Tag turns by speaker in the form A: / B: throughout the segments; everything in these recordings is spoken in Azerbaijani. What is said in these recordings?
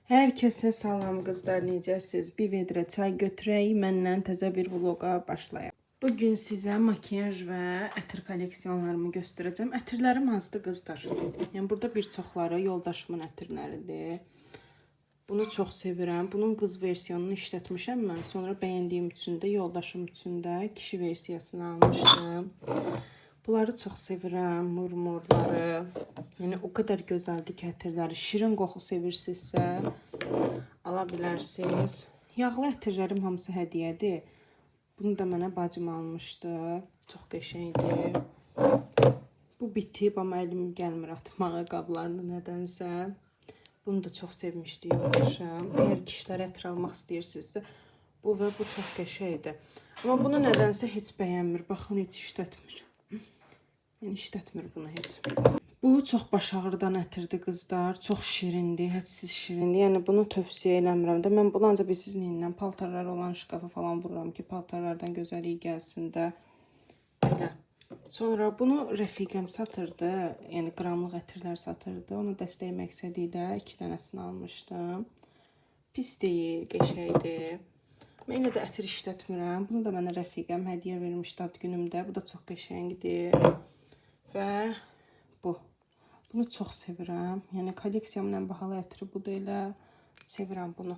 A: Hər kəsə salam qızlar, necəsiz? Bir vedrə çay götürək, məndən təzə bir vloqa başlayaq. Bugün sizə makyaj və ətir kolleksiyonlarımı göstərəcəm. Ətirlərim azdır qızlar. Yəni burada bir çoxları yoldaşımın ətirləridir. Bunu çox sevirəm. Bunun qız versiyonunu işlətmişəm mən. Sonra bəyəndiyim üçün də yoldaşım üçün də kişi versiyasını almışdım. Bunları çox sevirəm, murmurları. Yəni o qədər gözəldir ki, ətirləri. Şirin qoxu sevirsinizsə ala bilərsiniz. Yağlı ətirlərim hamısı hədiyyədir. Bunu da mənə bacım almışdı. Çox qəşəngdir. Bu bitib, amma əlim gəlmir atmağa qablarını nədənsə. Bunu da çox sevmişdi yoldaşım. Əgər kişilər ətir almaq istəyirsinizsə, bu və bu çox qəşəngdir. Amma bunu nədənsə heç bəyənmir. Baxın, heç işlətmir. Yəni işlətmir bunu heç. Bu çox baş ağrıdan ətirdir qızlar. Çox şirindir, hədsiz şirindir. Yəni bunu tövsiyə eləmirəm də. Mən bunu ancaq siz neynən paltarlar olan şkafa falan vururam ki, paltarlardan gözəllik gəlsin də. Belə. Sonra bunu rəfiqəm satırdı. Yəni qramlıq ətirlər satırdı. Ona dəstək məqsədi ilə 2 dənəsini almışdım. Pis deyil, qəşəngdir. Mən yenə də ətir işlətmirəm. Bunu da mənə rəfiqəm hədiyyə vermişdi ad günümdə. Bu da çox qəşəngdir. Və bu. Bunu çox sevirəm. Yəni kolleksiyamın ən bahalı ətiri bu da elə. Sevirəm bunu.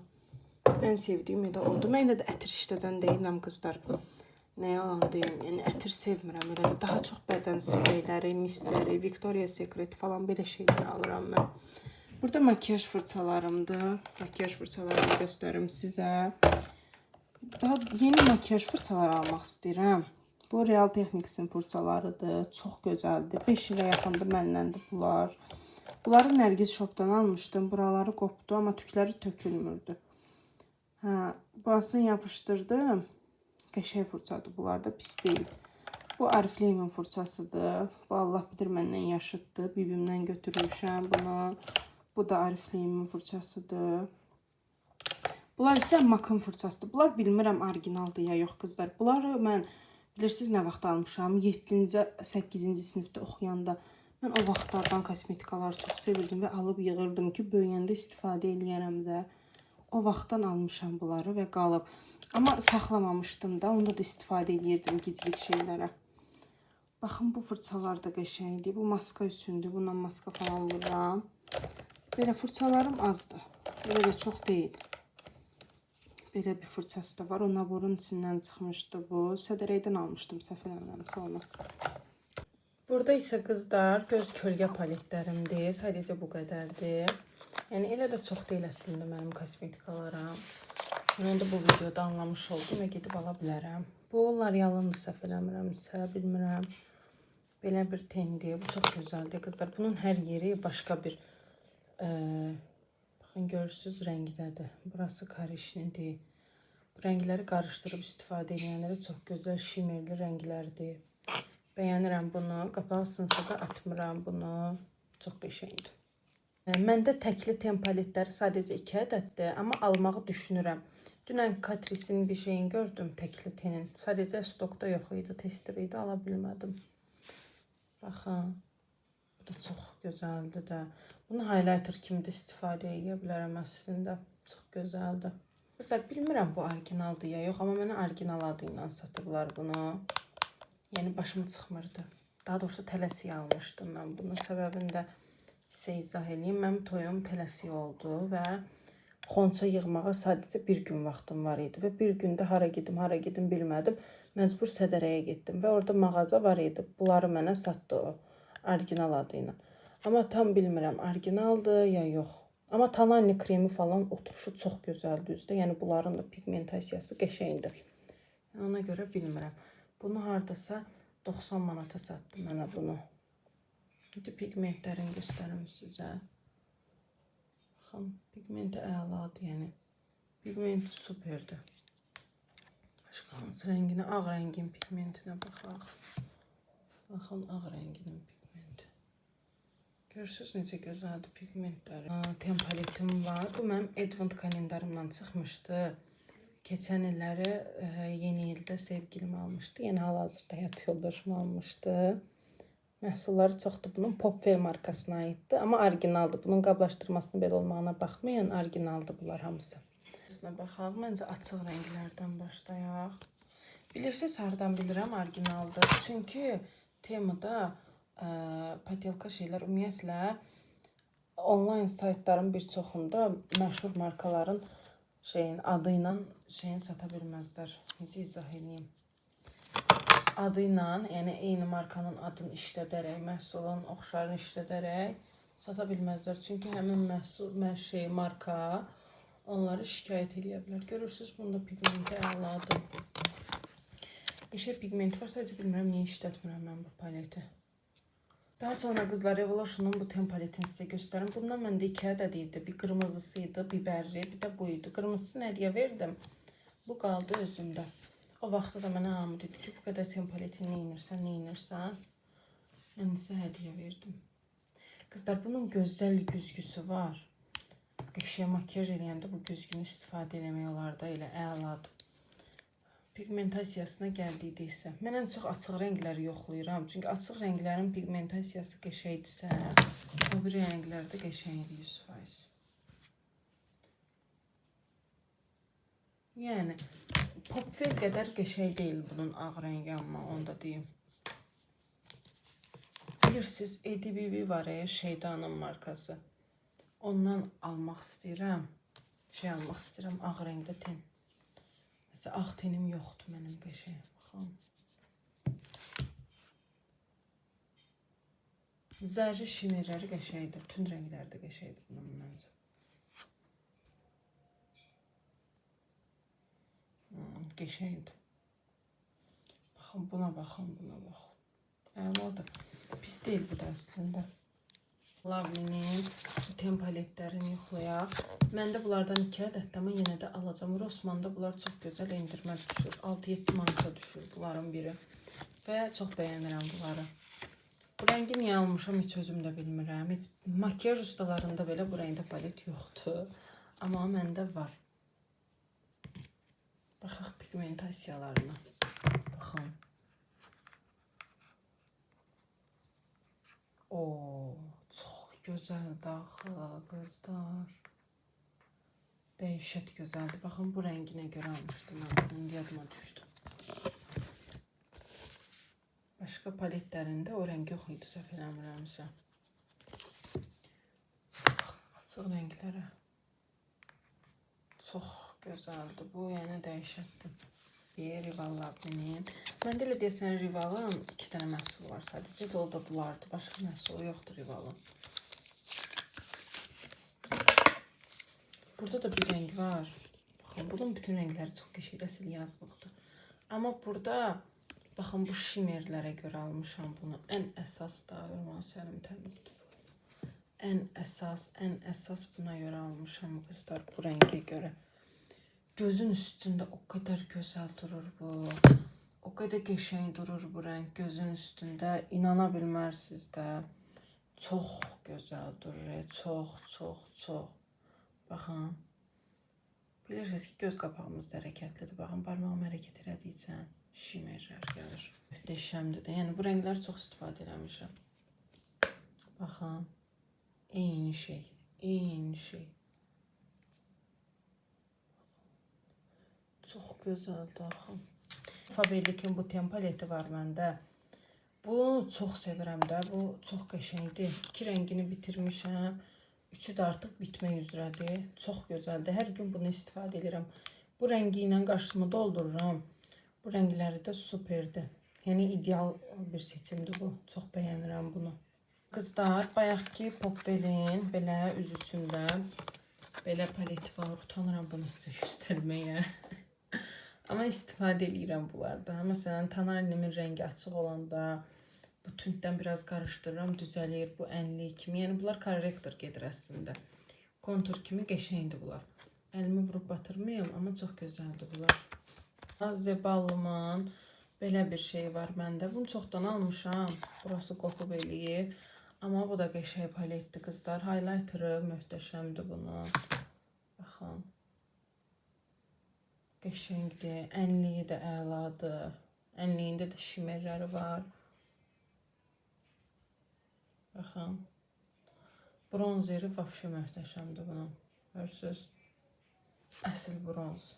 A: Ən sevdiyim elə oldu. Mən yenə də ətir işlədən deyiləm qızlar. Nə yalan deyim. Yəni ətir sevmirəm elə. Daha çox bədən spreyləri, mistləri, Victoria's Secret falan belə şeylər alıram mən. Burada makyaj fırçalarımdır. Makyaj fırçalarımı göstərim sizə. Daha yeni makyaj fırçaları almaq istəyirəm. Bu Real Technics'in fırçalarıdır. Çox gözəldir. 5 ilə yaxındır məndəndir bunlar. Bunları Nərgiz Shop'dan almışdım. Buraları qopdu, amma tükləri tökülmürdü. Burasını yapışdırdım. Qəşəng fırçadır. Bunlar da pis deyil. Bu Oriflame'in fırçasıdır. Bu Allah bilir məndən yaşıddır. Bibimdən götürmüşəm bunu. Bu da Oriflame'in fırçasıdır. Bunlar isə MAC-ın fırçasıdır. Bunlar bilmirəm orijinaldır ya yox qızlar. Bunları mən bilirsiniz nə vaxt almışam? 7-ci, 8-ci sinifdə oxuyanda. Mən o vaxtlardan kosmetikaları çox sevirdim və alıb yığırdım ki, böyüyəndə istifadə eləyərəm də. O vaxtdan almışam bunları və qalıb. Amma saxlamamışdım da, onda da istifadə eləyirdim gic-gic şeylərə. Baxın, bu fırçalar da qəşəngdir. Bu maska üçündür. Bundan maska falan vururam. Belə fırçalarım azdır. Belə də çox deyil. Belə bir fırçası da var. O naborun içindən çıxmışdı bu. Sədərəydən almışdım, səhv eləmirəmsə onu. Burada isə qızlar göz kölgə paletlərimdir. Sadəcə bu qədərdir. Yəni elə də çox deyil əslində mənim kosmetikalarım. Mən onu da bu videoda anlamış oldum və gedib ala bilərəm. Bu L'Oreal'ındır, səhv eləmirəmsə, bilmirəm. Belə bir tendir. Bu çox gözəldir qızlar. Bunun hər yeri başqa bir baxın, görürsünüz rəngdədir. Burası karışnidir. Bu rəngləri qarışdırıb istifadə edənlərə çox gözəl şimerli rənglərdir. Bəyənirəm bunu. Qapağı sınsa da atmıram bunu. Çox qəşəngdir. Məndə təkli ten paletləri sadəcə 2 ədəddir, amma almağı düşünürəm. Dünən Catrice'in bir şeyini gördüm, təkli tenin. Sadəcə stokda yox idi, tester idi, ala bilmədim. Baxın, bu da çox gözəldir də. Bunu highlighter kimi də istifadə edə bilərəm əslində. Çox gözəldir. Qızlar, bilmirəm bu orijinaldır ya yox, amma mənə orijinal adı ilə satıblar bunu. Yəni başım çıxmırdı. Daha doğrusu tələsik almışdım mən bunu. Səbəbini də sizə izah edeyim. Mənim toyum tələsik oldu və xonça yığmağa sadəcə bir gün vaxtım var idi. Və bir gündə hara gedim bilmədim. Məcbur Sədərəyə getdim və orada mağaza var idi. Bunları mənə satdı o orijinal adı ilə. Amma tam bilmirəm orijinaldır ya yox. Amma Tanani kremi falan oturuşu çox gözəldir üzdə. Yəni bunların da pigmentasiyası qəşəngdir. Ona görə bilmirəm. Bunu hardasa 90 manata satdı mənə bunu. İndi pigmentlərini göstərim sizə. Baxın, pigmenti əladır, yəni. Pigmenti superdir. Başqa hansı rənginə? Ağ rəngin pigmentinə baxaq. Baxın, ağ rənginin pigmenti. Görürsünüz necə gözəldir pigmentləri. Ten paletim var. Bu mənim Advent kalendarımdan çıxmışdı. Keçən illəri yeni ildə sevgilim almışdı. Yəni hal-hazırda həyat yoldaşım almışdı. Məhsulları çoxdur. Bunun Popwell markasına aiddir, amma orijinaldır. Bunun qablaşdırmasının belə olmağına baxmayın, orijinaldır bunlar hamısı. Aslına baxaq, məncə açıq rənglərdən başlayaq. Bilirsiniz, hardan bilirəm orijinaldır? Çünki Temuda potelka şeylər ümumiyyətlə onlayn saytların bir çoxunda məşhur markaların adı ilə sata bilməzlər. Necə izah edeyim? Adı ilə, yəni eyni markanın adını işlədərək, məhsulun oxşarını işlədərək sata bilməzlər. Çünki həmin marka onları şikayət edə bilər. Görürsüz, bunda pigmenti əladır. Qəşəng pigment var, sadəcə bilmirəm niyə işlətmirəm mən bu paleti. Daha sonra qızlar, Revolution'un bu ten paletini sizə göstərim. Bundan məndə 2 ədəd idi. Bir qırmızısıydı, bibərli, bir də bu idi. Qırmızısını hədiyyə verdim. Bu qaldı özümdə. O vaxtda da mənə hamı dedi ki, bu qədər ten paletini neyinirsən? Mən sizə hədiyyə verdim. Qızlar, bunun gözəl güzgüsü var. Qəşəng makyaj eləyəndə bu güzgünü istifadə eləmək olar da, elə əladır. Pigmentasiyasına gəldikdə isə mən ən çox açıq rəngləri yoxlayıram. Çünki açıq rənglərin pigmentasiyası qəşəngdirsə, o bir rənglərdə qəşəngdir 100%. Yəni Popwell qədər qəşəng deyil bunun ağ rəngi, amma onu da deyim. Bilirsiniz, EDBB var ya, Şeydanın markası. Ondan almaq istəyirəm. Almaq istəyirəm ağ rəngdə ten. Mesela ağ tenim yoxdur mənim qəşəng. Baxın. Zərri şimirləri qəşəngdir. Bütün rəngləri də qəşəngdir bunun məncə. Qəşəngdir. Baxın, buna baxın, buna baxın. Əladır. Pis deyil bu da əslində. Lovely'nin ten paletlərini yoxlayaq. Məndə bunlardan 2 ədəddir, amma yenə də alacağım. Rossmanda bunlar çox gözəl endirmə düşür. 6-7 manata düşür bunların biri. Və çox bəyənirəm bunları. Bu rəngi niyə almışam, heç özüm də bilmirəm. Heç makyaj ustalarında belə bu rəngdə palet yoxdur. Amma məndə var. Baxaq pigmentasiyalarına. Baxın. Çox gözəldir axı, qızlar. Dəhşət gözəldir. Baxın, bu rənginə görə almışdım mən. İndi yadıma düşdü. Başqa paletlərində o rəng yox idi, səhv eləmirəmsə. Açıq rənglərə. Çox gözəldir. Bu, yəni dəhşətdir. Rival Lovely'nin. Məndə elə deyəsən Rival'ın 2 dənə məhsulu var sadəcə. O da bunlardır. Başqa məhsulu yoxdur Rival'ın. Burada da bir rəng var. Baxın, bunun bütün rəngləri çox qəşəng, əsl yazılıqdır. Amma burada, baxın, bu şimerlərə görə almışam bunu. Ən əsas da, görməsiyəlim təmizdir. Ən əsas buna görə almışam qızlar, bu rəngə görə. Gözün üstündə o qədər gözəl durur bu. O qədər qəşəng durur bu rəng gözün üstündə. İnana bilmərsiniz də. Çox gözəl durur. Çox. Baxın. Bilirsiniz ki, göz qapağımız da hərəkətlidir. Baxın, barmağımı hərəkət elədikcə şimerlər gəlir. Möhtəşəmdir də. Yəni bu rəngləri çox istifadə eləmişəm. Baxın. Eyni şey. Çox gözəldir axı. Faberlic'in bu ten paleti var məndə. Bunu çox sevirəm də. Bu çox qəşəngdir. 2 rəngini bitirmişəm. 3-ü də artıq bitmək üzrədir. Çox gözəldir. Hər gün bunu istifadə edirəm. Bu rəngi ilə qarşımı doldururam. Bu rəngləri də superdir. Yəni ideal bir seçimdir bu. Çox bəyənirəm bunu. Qızlar, bayaqki Popwell'in belə üz üçündə belə paleti var. Utanıram bunu sizə göstərməyə. Amma istifadə edirəm bunlardan. Məsələn, Tanarinimin rəngi açıq olanda bu tünddən biraz qarışdırıram, düzəlir bu ənlik kimi. Yəni bunlar korrektor gedir əslində. Kontur kimi qəşəngdir bunlar. Əlimi vurub batırmayım, amma çox gözəldir bunlar. Zeballıman belə bir şey var məndə. Bunu çoxdan almışam. Burası qopub eləyir. Amma bu da qəşəng paletdir qızlar. Highlighter'ı möhtəşəmdir bunun. Baxın. Qəşəngdir. Ənliyi də əladır. Ənliyində də şimerləri var. Baxın. Bronzeri vəbşə möhtəşəmdir bunun. Görürsünüz? Əsl bronz.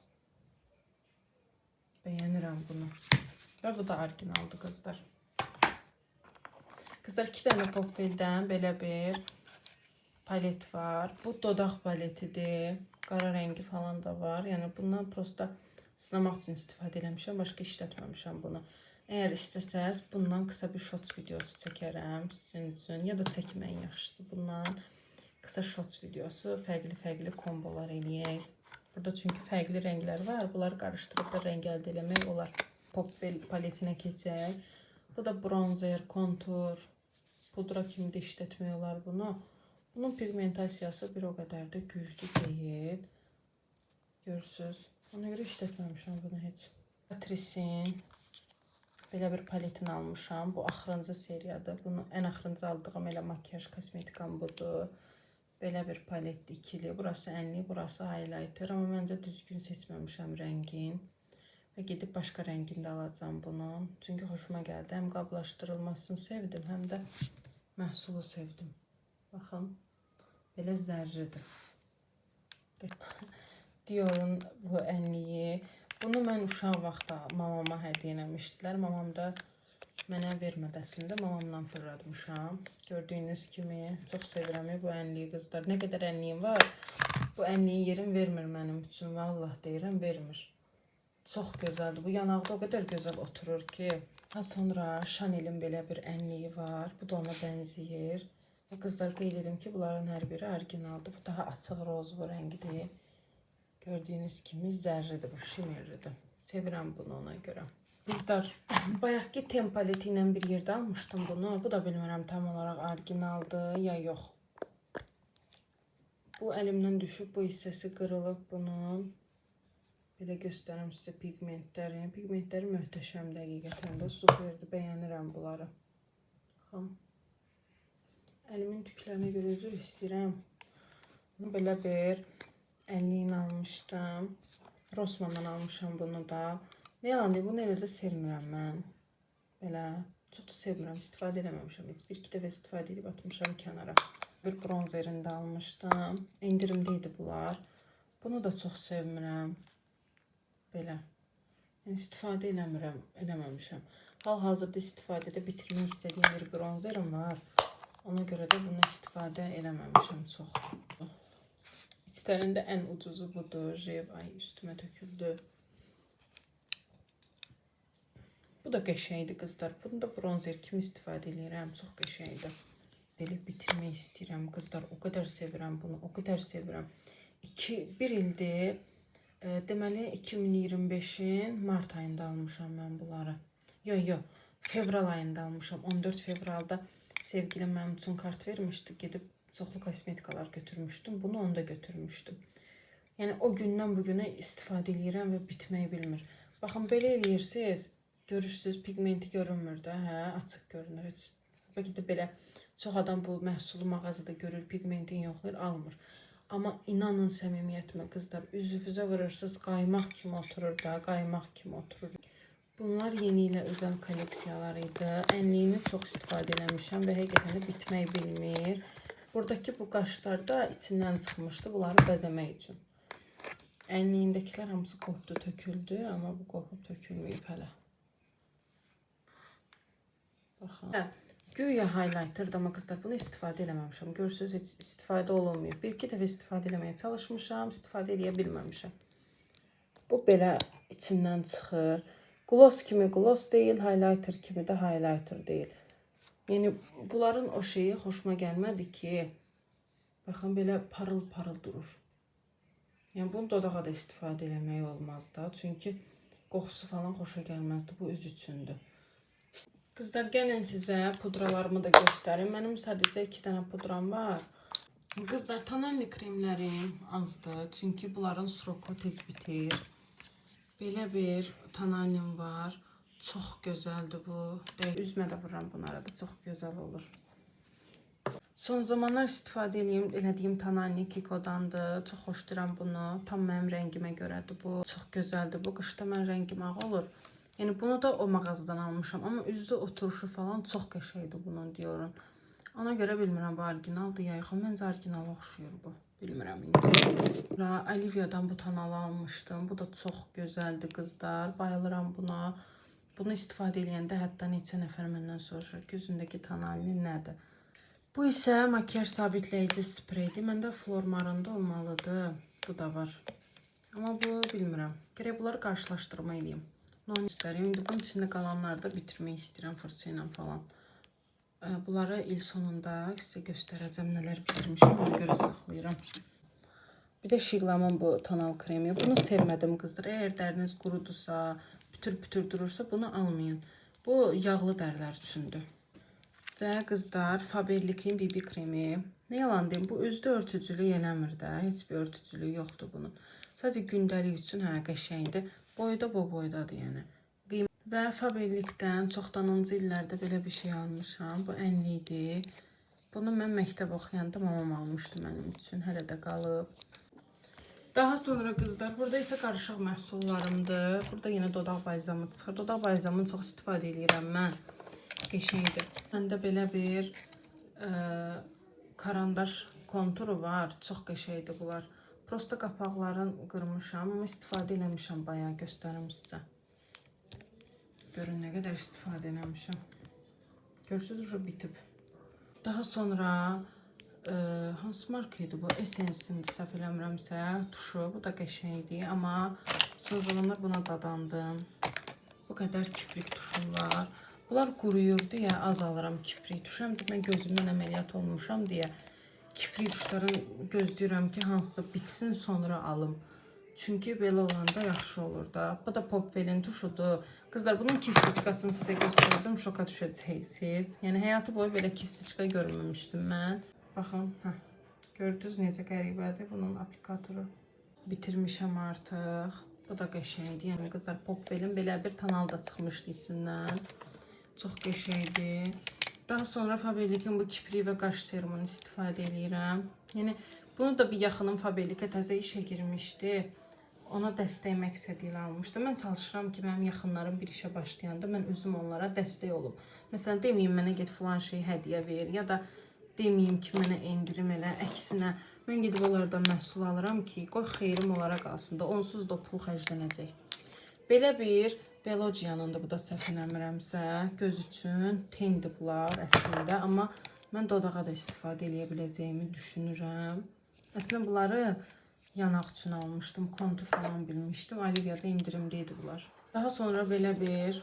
A: Bəyənirəm bunu. Və bu da orijinaldır qızlar. Qızlar 2 dənə Popveldən belə bir palet var. Bu dodaq paletidir. Qara rəngi falan da var. Yəni bundan prosta sınamaq üçün istifadə eləmişəm. Başqa işlətməmişəm bunu. Əgər istəsəz, bundan qısa bir shorts videosu çəkərəm sizin üçün. Ya da çəkməyin yaxşısı bundan. Qısa shorts videosu, fərqli kombolar eləyək. Burada çünki fərqli rənglər var. Bunları qarışdırıb da rəng əldə eləmək olar. Popvel paletinə keçək. Bu da bronzer, kontur, pudra kimi də işlətmək olar bunu. Bunun pigmentasiyası bir o qədər də güclü deyil. Görürsünüz. Ona görə işlətməmişəm bunu heç. Patrisin belə bir paletini almışam. Bu axırıncı seriyadır. Bunu ən axırıncı aldığım elə makyaj kosmetikam budur. Belə bir paletdir, ikili. Burası ənli, burası highlighter. Amma məncə düzgün seçməmişəm rəngin. Və gedib başqa rəngində alacağım bunu. Çünki xoşuma gəldi. Həm qablaşdırılmasını sevdim, həm də məhsulu sevdim. Baxın, belə zərridir. Dior'un bu ənliyi. Bunu mən uşaq vaxtda mamama hədiyyə eləmişdilər. Mamam da mənə vermədi əslində. Mamamdan fırlatmışam. Gördüyünüz kimi çox sevirəm bu ənliyi qızlar. Nə qədər ənliyim var, bu ənliyi yerim vermir mənim üçün. Vallahi deyirəm, vermir. Çox gözəldir. Bu yanaqda o qədər gözəl oturur ki. Daha sonra Chanel'in belə bir ənliyi var. Bu da ona bənzəyir. Qızlar qeyd edim ki, bunların hər biri orijinaldır. Bu daha açıq rozvu rəngidir. Gördüyünüz kimi zərridir, bu şimerlidir. Sevirəm bunu ona görə. Qızlar, bayaqki Tem paleti ilə bir yerdə almışdım bunu. Bu da bilmirəm tam olaraq orijinaldır ya yox. Bu əlimdən düşüb, bu hissəsi qırılıb bunun. Belə göstərim sizə pigmentləri. Pigmentləri möhtəşəmdir həqiqətən də. Superdir, bəyənirəm bunları. Baxın. Əlimin tüklərinə görə üzr istəyirəm. Belə bir əlliyin almışdım. Rossmanndan almışam bunu da. Ne yalan deyim, bunu elə də sevmirəm mən. Belə, çox da sevmirəm, istifadə eləməmişəm. Bir-iki dəfə istifadə edib atmışam kənara. Bir bronzerində almışdım. İndirimdə idi bunlar. Bunu da çox sevmirəm. Belə. Yəni, istifadə eləməmişəm. Hal-hazırda istifadədə bitirmək istədiyim bir bronzerim var. Ona görə də bunu istifadə eləməmişəm çox. İçlərində ən ucuzu budur. Ay, üstümə töküldü. Bu da qəşəngdir qızlar. Bunu da bronzer kimi istifadə edirəm. Çox qəşəngdir. Elə bitirmək istəyirəm qızlar. O qədər sevirəm bunu. O qədər sevirəm. Bir ildir. Deməli 2025-in mart ayında almışam mən bunları. Yox. Fevral ayında almışam. 14 fevralda sevgilim mənim üçün kart vermişdi. Gedib çoxlu kosmetikalar götürmüşdüm. Bunu onda götürmüşdüm. Yəni o gündən bu günə istifadə edirəm və bitməyi bilmir. Baxın, belə eləyirsiniz. Görürsünüz, pigmenti görünmür də, hə, açıq görünür. Bəlkə də belə çox adam bu məhsulu mağazada görür, pigmentin yoxlayır, almır. Amma inanın səmimiyyətimə qızlar, üzünüzə vurursunuz, qaymaq kimi oturur da, qaymaq kimi oturur. Bunlar yeni ilə özəl kolleksiyalar idi. Ənliyini çox istifadə eləmişəm və həqiqətən də bitmək bilmir. Buradakı bu qaşlar da içindən çıxmışdı, bunları bəzəmək üçün. Ənliyindəkilər hamısı qopdu, töküldü, amma bu qopub tökülməyib hələ. Baxın. Güya highlighter'dır, amma qızlar bunu istifadə eləməmişəm. Görürsünüz, heç istifadə olunmuyor. Bir-iki dəfə istifadə eləməyə çalışmışam, istifadə eləyə bilməmişəm. Bu belə içindən çıxır. Gloss kimi gloss deyil, highlighter kimi də highlighter deyil. Yəni, bunların o şeyi xoşuma gəlmədi ki, baxın, belə parıl-parıl durur. Yəni, bunu dodağa da istifadə eləmək olmaz da. Çünki qoxusu falan xoşa gəlməzdi. Bu üz üçündür. Qızlar, gəlin sizə pudralarımı da göstərim. Mənim sadəcə 2 dənə pudram var. Qızlar, tonalli kremlərim azdır. Çünki bunların sroku tez bitir. Belə bir tonallim var. Çox gözəldir bu. Üzmə də vururam bunlara da. Çox gözəl olur. Son zamanlar istifadə elədiyim tonalli Kiko'dandır. Çox xoşlayıram bunu. Tam mənim rəngimə görədir bu. Çox gözəldir bu. Qışda mən rəngim ağ olur. Yəni bunu da o mağazadan almışam. Amma üzdə oturuşu falan çox qəşəngdir bunun Dior'un. Ona görə bilmirəm bu orijinaldır ya yox. Məncə orijinala oxşuyur bu. Bilmirəm indi. Olivia'dan bu tanalı almışdım. Bu da çox gözəldir qızlar. Bayılıram buna. Bunu istifadə edəndə hətta neçə nəfər məndən soruşur ki, üzündəki tonalini nədir? Bu isə makyaj sabitləyici spreydir. Məndə Flormarında olmalıdır. Bu da var. Amma bu bilmirəm. Gərək bunları qarşılaşdırma edeyim. Onu istəyirəm. İndi bunun içində qalanları da bitirmək istəyirəm fırça ilə falan. Bunları il sonunda sizə göstərəcəm nələr bitirmişəm. Ona görə saxlayıram. Bir də Şiglamın bu tonal kremi. Bunu sevmədim qızlar. Əgər dəriniz qurudursa, pütür durursa bunu almayın. Bu yağlı dərilər üçündür. Və qızlar Faberlic-in BB kremi. Nə yalan deyim, bu özdə örtücülük eləmir də. Heç bir örtücülüyü yoxdur bunun. Sadəcə gündəlik üçün qəşəngdir. Boyda bu boydadır yəni. Və Faberlic-dən çoxdanıncı illərdə belə bir şey almışam. Bu ənlidir. Bunu mən məktəb oxuyanda mamam almışdı mənim üçün. Hələ də qalıb. Daha sonra qızlar, burada isə qarışıq məhsullarımdır. Burada yenə dodaq balzamı çıxır. Dodaq balzamını çox istifadə edirəm mən. Qəşəngdir. Məndə belə bir karandaş konturu var. Çox qəşəngdir bunlar. Prosta qapaqlarını qırmışam, amma istifadə eləmişəm bayağı. Göstərim sizə. Görün nə qədər istifadə eləmişəm. Görürsünüz, bitib. Daha sonra hansı marka idi bu? Essence-indir, səhv eləmirəmsə, tuşu. Bu da qəşəngdir, amma son zamanlar buna dadandım. Bu qədər kiprik tuşum var. Bunlar quruyur deyə az alıram kiprik tuşu. Həm də mən gözümdən əməliyyat olmuşam deyə kiprik tuşların gözləyirəm ki, hansısa bitsin sonra alım. Çünki belə olanda yaxşı olur da. Bu da Popwell'in tuşudur. Qızlar, bunun kistiçkasını sizə göstərəcəm, şoka düşəcəksiniz. Yəni həyatı boyu belə kistiçka görməmişdim mən. Baxın, gördünüz necə qəribədir bunun aplikatoru. Bitirmişəm artıq. Bu da qəşəngdir. Yəni qızlar, Popwell'in belə bir tonal da çıxmışdı içindən. Çox qəşəngdir. Daha sonra Faberlic-in bu kiprik və qaş serumunu istifadə edirəm. Yəni bunu da bir yaxınım Faberlic-ə təzə işə girmişdi. Ona dəstək məqsədi ilə almışdım. Mən çalışıram ki, mənim yaxınlarım bir işə başlayanda mən özüm onlara dəstək olum. Məsələn, deməyim mənə get filan şey hədiyyə ver ya da deməyim ki, mənə endirim elə. Əksinə, mən gedib onlardan məhsul alıram ki, qoy xeyrim onlara qalsın da, onsuz da pul xərclənəcək. Belə bir Beloggia'nın da bu da səhv eləmirəmsə, göz üçün tendir bunlar əslində, amma mən dodağa da istifadə edə biləcəyimi düşünürəm. Əslində bunları yanaq üçün almışdım, kontur falan bilmişdim. Olivia'da indirimdeydi bunlar. Daha sonra belə bir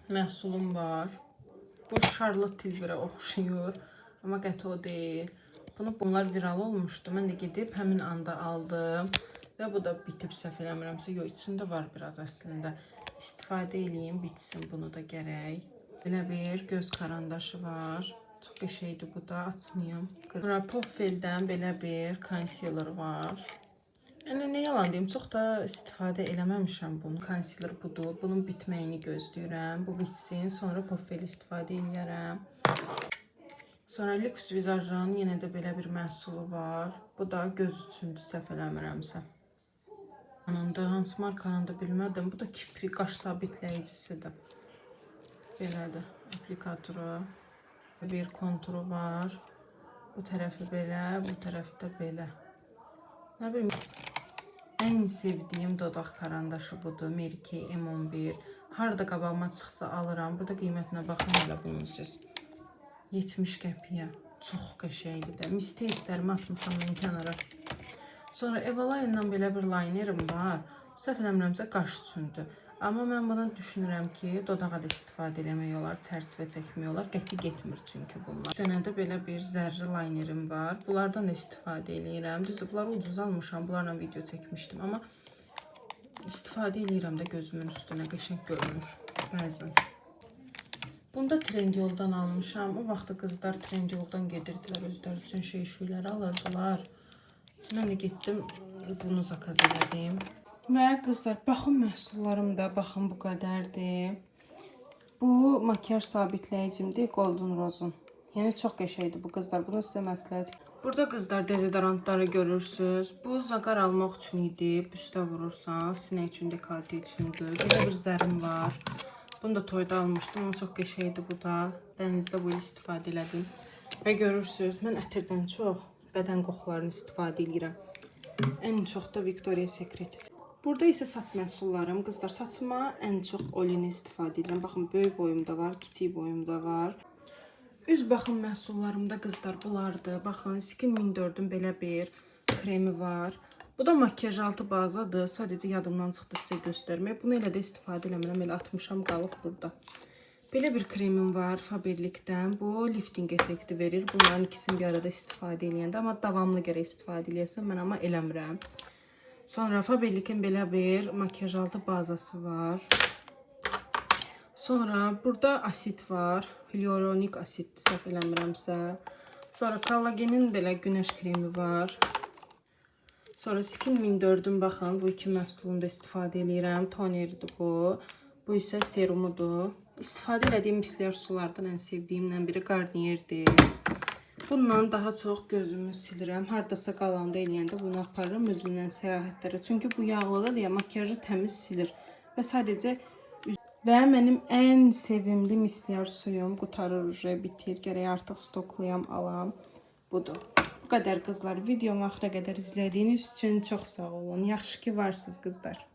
A: məhsulum var. Bu Charlotte Tilbury oxşuyur, amma qəti o deyil. Bunlar viral olmuşdu. Mən də gedib həmin anda aldım. Və bu da bitib, səhv eləmirəmsə. Yox, içində var biraz əslində. İstifadə edeyim, bitsin bunu da gərək. Belə bir göz karandaşı var. Çox qəşəngdir bu da, açmayım. Popwell'dən belə bir concealer var. Yəni nə yalan deyim, çox da istifadə eləməmişəm bunu. Concealer budur. Bunun bitməyini gözləyirəm. Bu bitsin, sonra Popwell istifadə edərəm. Sonra Lux Visage-ın yenə də belə bir məhsulu var. Bu da göz üçündür, səhv eləmirəmsə. Hansı markanın da bilmədim. Bu da kiprik, qaş sabitləyicisidir. Belədir, aplikatoru. Bir konturu var. Bu tərəfi belə, bu tərəfi də belə. Nə bilim, ən sevdiyim dodaq karandaşı budur. Mary Kay M11. Harada qabağıma çıxsa alıram. Burada qiymətinə baxın elə bunun siz. 70 qəpiyə. Çox qəşəngdir də. Mistə istərimi atmışam mən kənara. Sonra Eveline-dan belə bir linerim var. Səhv eləmirəmsə qaş üçündür. Amma mən bunu düşünürəm ki, dodağa da istifadə eləmək olar, çərçivə çəkmək olar. Qəti getmir çünki bunlar. Bir dənə də belə bir zərri linerim var. Bunlardan da istifadə edirəm. Düzdür, bunları ucuz almışam. Bunlarla video çəkmişdim. Amma istifadə edirəm də gözümün üstünə. Qəşəng görünür bəzən. Bunu da Trendyoldan almışam. O vaxtda qızlar Trendyoldan gedirdilər. Özləri üçün şeyləri alırdılar. Mən də getdim, bunu zakaz elədim. Və qızlar, baxın məhsullarım da, baxın bu qədərdir. Bu makyaj sabitləyicimdir, Golden Rose-un. Yəni çox qəşəngdir bu qızlar, bunu sizə məsləhət. Burada qızlar dezodorantları görürsünüz. Bu zaqar almaq üçün idi, üstə vurursan, sinə üçün, dekolte üçündür. Belə bir zərim var. Bunu da toyda almışdım. Ama çox qəşəngdir bu da. Dənizdə bu il istifadə elədim. Və görürsünüz, mən ətirdən çox bədən qoxularını istifadə edirəm. Ən çox da Victoria's Secret. Burada isə saç məhsullarım. Qızlar, saçıma ən çox olini istifadə edirəm. Baxın, böyük boyumda var, kiçik boyumda var. Üz baxım məhsullarımda qızlar bunlardır. Baxın, Skin 1004-ün belə bir kremi var. Bu da makyaj altı bazadır. Sadəcə yadımdan çıxdı sizə göstərmək. Bunu elə də istifadə eləmirəm. Elə atmışam, qalıb burada. Belə bir kremim var Faberlic'dən. Bu lifting effekti verir. Bunların ikisini bir arada istifadə eləyəndə. Amma davamlı gərək istifadə eləyəsən. Mən amma eləmirəm. Sonra Faberlic'in belə bir makyaj altı bazası var. Sonra burada asit var. Hyaluronik asitdir, səhv eləmirəmsə. Sonra kollagenin belə günəş kremi var. Sonra Skin 1004'ün baxın, bu iki məhsulunu da istifadə edirəm. Tonerdir bu. Bu isə serumudur. İstifadə elədiyim mislər sulardan ən sevdiyimdən biri Garnier'dir. Bundan daha çox gözümü silirəm. Hardasa qalanda eləyəndə bunu aparırım özümdən səyahətlərə. Çünki bu yağlıdır ya, makyajı təmiz silir. Və sadəcə və mənim ən sevimli mislər suyum qutarır, bitir. Gərək artıq stoklayam, alam. Budur. Bu qədər qızlar. Videomu axıra qədər izlədiyiniz üçün çox sağ olun. Yaxşı ki varsınız qızlar.